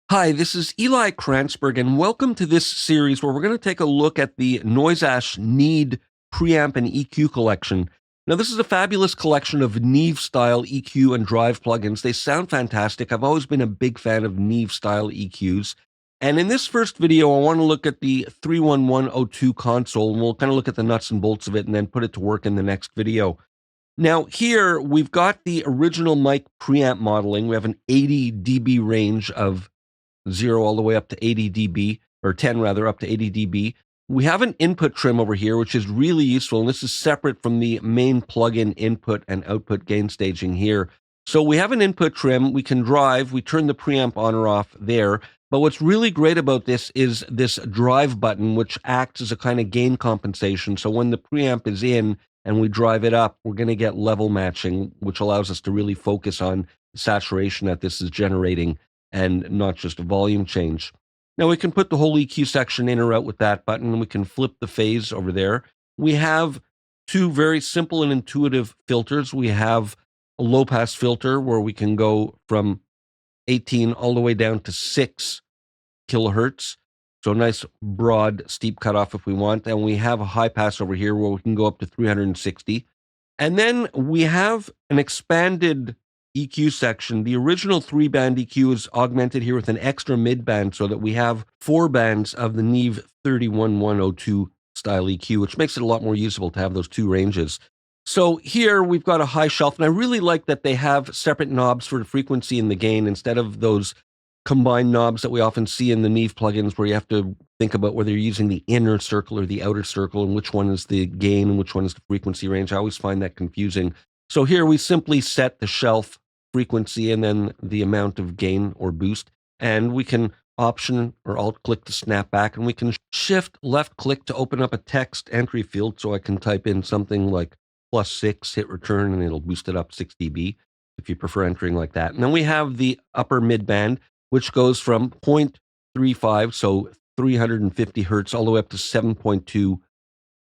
Hi, this is Eli Kranzberg, and welcome to this series where we're going to take a look at the NoiseAsh Need Preamp and EQ collection. Now, this is a fabulous collection of Neve-style EQ and drive plugins. They sound fantastic. I've always been a big fan of Neve-style EQs. And in this first video, I want to look at the 31102 console, and we'll kind of look at the nuts and bolts of it and then put it to work in the next video. Now, here we've got the original mic preamp modeling. We have an 80 dB range of 0 all the way up to 80 dB, or 10 rather, up to 80 dB. We have an input trim over here, which is really useful, and this is separate from the main plugin input and output gain staging here. So we have an input trim, we can drive, we turn the preamp on or off there, but what's really great about this is this drive button, which acts as a kind of gain compensation. So when the preamp is in and we drive it up, we're going to get level matching, which allows us to really focus on the saturation that this is generating and not just a volume change. Now we can put the whole EQ section in or out with that button, and we can flip the phase over there. We have two very simple and intuitive filters. We have a low pass filter where we can go from 18 all the way down to 6 kilohertz. So a nice broad steep cutoff if we want. And we have a high pass over here where we can go up to 360. And then we have an expanded EQ section. The original 3-band EQ is augmented here with an extra mid-band so that we have 4 bands of the Neve 31102 style EQ, which makes it a lot more usable to have those 2 ranges. So here we've got a high shelf, and I really like that they have separate knobs for the frequency and the gain instead of those combined knobs that we often see in the Neve plugins where you have to think about whether you're using the inner circle or the outer circle and which one is the gain and which one is the frequency range. I always find that confusing. So here we simply set the shelf frequency and then the amount of gain or boost, and we can option or alt click to snap back, and we can shift left click to open up a text entry field, so I can type in something like +6, hit return, and it'll boost it up 6 dB if you prefer entering like that. And then we have the upper mid band, which goes from 0.35, so 350 hertz, all the way up to 7.2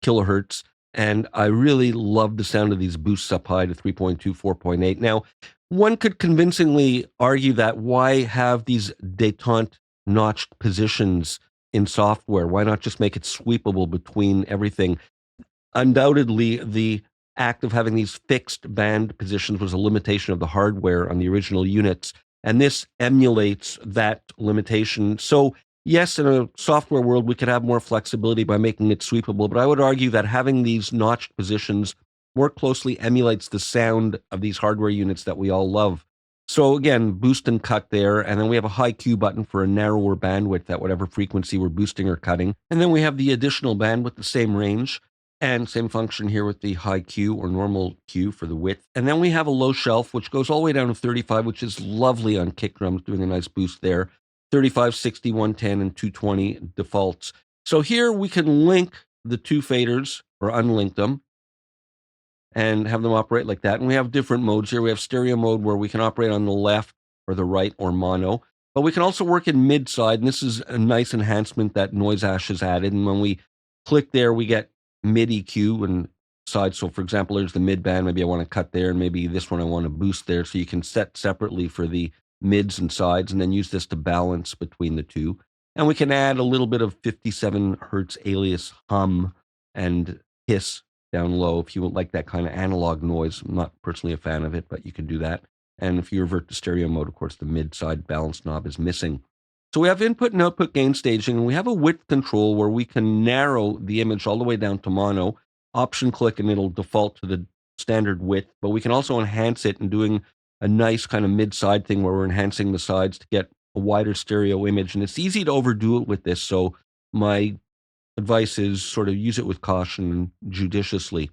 kilohertz. And I really love the sound of these boosts up high to 3.2, 4.8. Now, one could convincingly argue that why have these detente notched positions in software? Why not just make it sweepable between everything? Undoubtedly, the act of having these fixed band positions was a limitation of the hardware on the original units, and this emulates that limitation. So yes, in a software world, we could have more flexibility by making it sweepable, but I would argue that having these notched positions more closely emulates the sound of these hardware units that we all love. So again, boost and cut there, and then we have a high Q button for a narrower bandwidth at whatever frequency we're boosting or cutting. And then we have the additional band with the same range, and same function here with the high Q or normal Q for the width. And then we have a low shelf, which goes all the way down to 35, which is lovely on kick drums, doing a nice boost there. 35, 60, 110, and 220 defaults. So here we can link the 2 faders, or unlink them, and have them operate like that. And we have different modes here. We have stereo mode where we can operate on the left or the right or mono, but we can also work in mid-side, and this is a nice enhancement that NoiseAsh has added. And when we click there, we get mid EQ and side. So for example, there's the mid band. Maybe I want to cut there, and maybe this one I want to boost there. So you can set separately for the mids and sides, and then use this to balance between the two. And we can add a little bit of 57 hertz alias hum and hiss down low if you would like that kind of analog noise. I'm not personally a fan of it, but you can do that. And if you revert to stereo mode, of course, the mid-side balance knob is missing. So we have input and output gain staging, and we have a width control where we can narrow the image all the way down to mono, option click, and it'll default to the standard width, but we can also enhance it and doing a nice kind of mid-side thing where we're enhancing the sides to get a wider stereo image. And it's easy to overdo it with this, so my advice is sort of use it with caution and judiciously.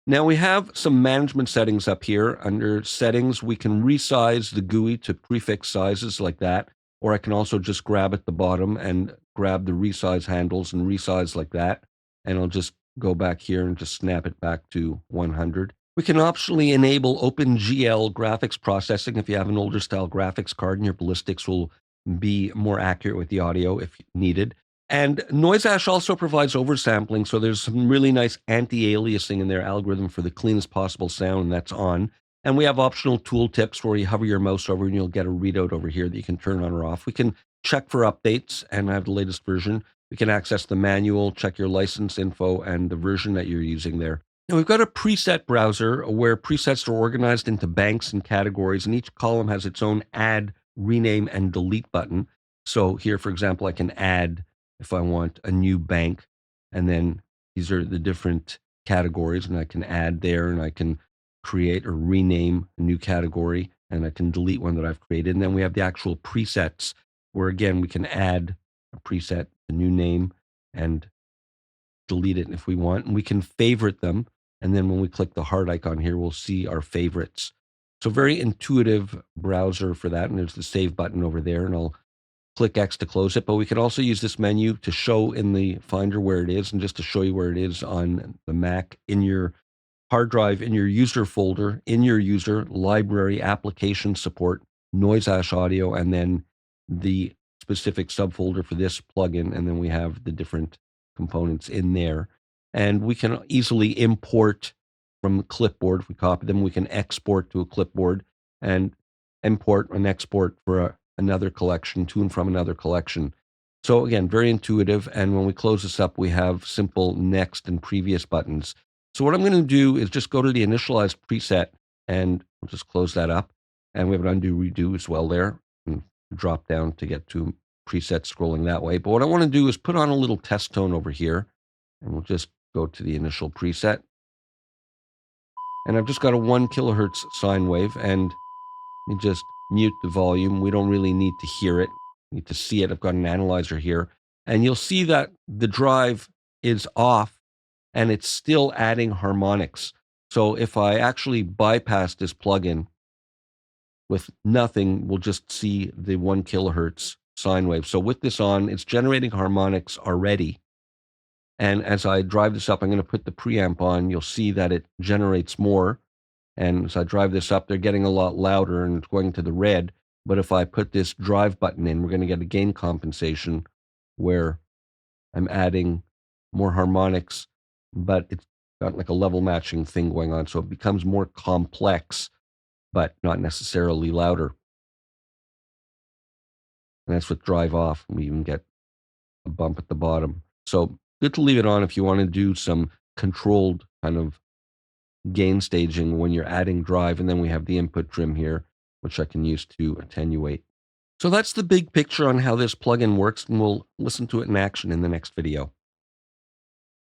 Now we have some management settings up here. Under settings, we can resize the GUI to prefix sizes like that, or I can also just grab at the bottom and grab the resize handles and resize like that. And I'll just go back here and just snap it back to 100. We can optionally enable OpenGL graphics processing if you have an older style graphics card, and your ballistics will be more accurate with the audio if needed. And NoiseAsh also provides oversampling, so there's some really nice anti-aliasing in their algorithm for the cleanest possible sound, and that's on. And we have optional tool tips where you hover your mouse over and you'll get a readout over here that you can turn on or off. We can check for updates, and I have the latest version. We can access the manual, check your license info, and the version that you're using there. Now, we've got a preset browser where presets are organized into banks and categories, and each column has its own add, rename, and delete button. So here, for example, I can add if I want a new bank, and then these are the different categories, and I can add there, and I can create or rename a new category, and I can delete one that I've created. And then we have the actual presets, where again, we can add a preset, a new name, and delete it if we want. And we can favorite them. And then when we click the heart icon here, we'll see our favorites. So very intuitive browser for that. And there's the save button over there, and I'll click X to close it. But we can also use this menu to show in the Finder where it is, and just to show you where it is on the Mac in your hard drive, in your user folder, in your user, library, application support, NoiseAsh audio, and then the specific subfolder for this plugin. And then we have the different components in there. And we can easily import from the clipboard. If we copy them, we can export to a clipboard and import and export for another collection, to and from another collection. So again, very intuitive. And when we close this up, we have simple next and previous buttons. So what I'm going to do is just go to the initialized preset, and we'll just close that up. And we have an undo redo as well there, and drop down to get to preset scrolling that way. But what I want to do is put on a little test tone over here, and we'll just go to the initial preset. And I've just got a 1 kilohertz sine wave, and let me just mute the volume. We don't really need to hear it. We need to see it. I've got an analyzer here, and you'll see that the drive is off, and it's still adding harmonics. So if I actually bypass this plugin with nothing, we'll just see the 1 kilohertz sine wave. So with this on, it's generating harmonics already. And as I drive this up, I'm going to put the preamp on. You'll see that it generates more. And as I drive this up, they're getting a lot louder, and it's going to the red. But if I put this drive button in, we're going to get a gain compensation where I'm adding more harmonics, but it's got like a level matching thing going on. So it becomes more complex, but not necessarily louder. And that's with drive off. We even get a bump at the bottom. So good to leave it on if you want to do some controlled kind of gain staging when you're adding drive. And then we have the input trim here, which I can use to attenuate. So that's the big picture on how this plugin works, and we'll listen to it in action in the next video.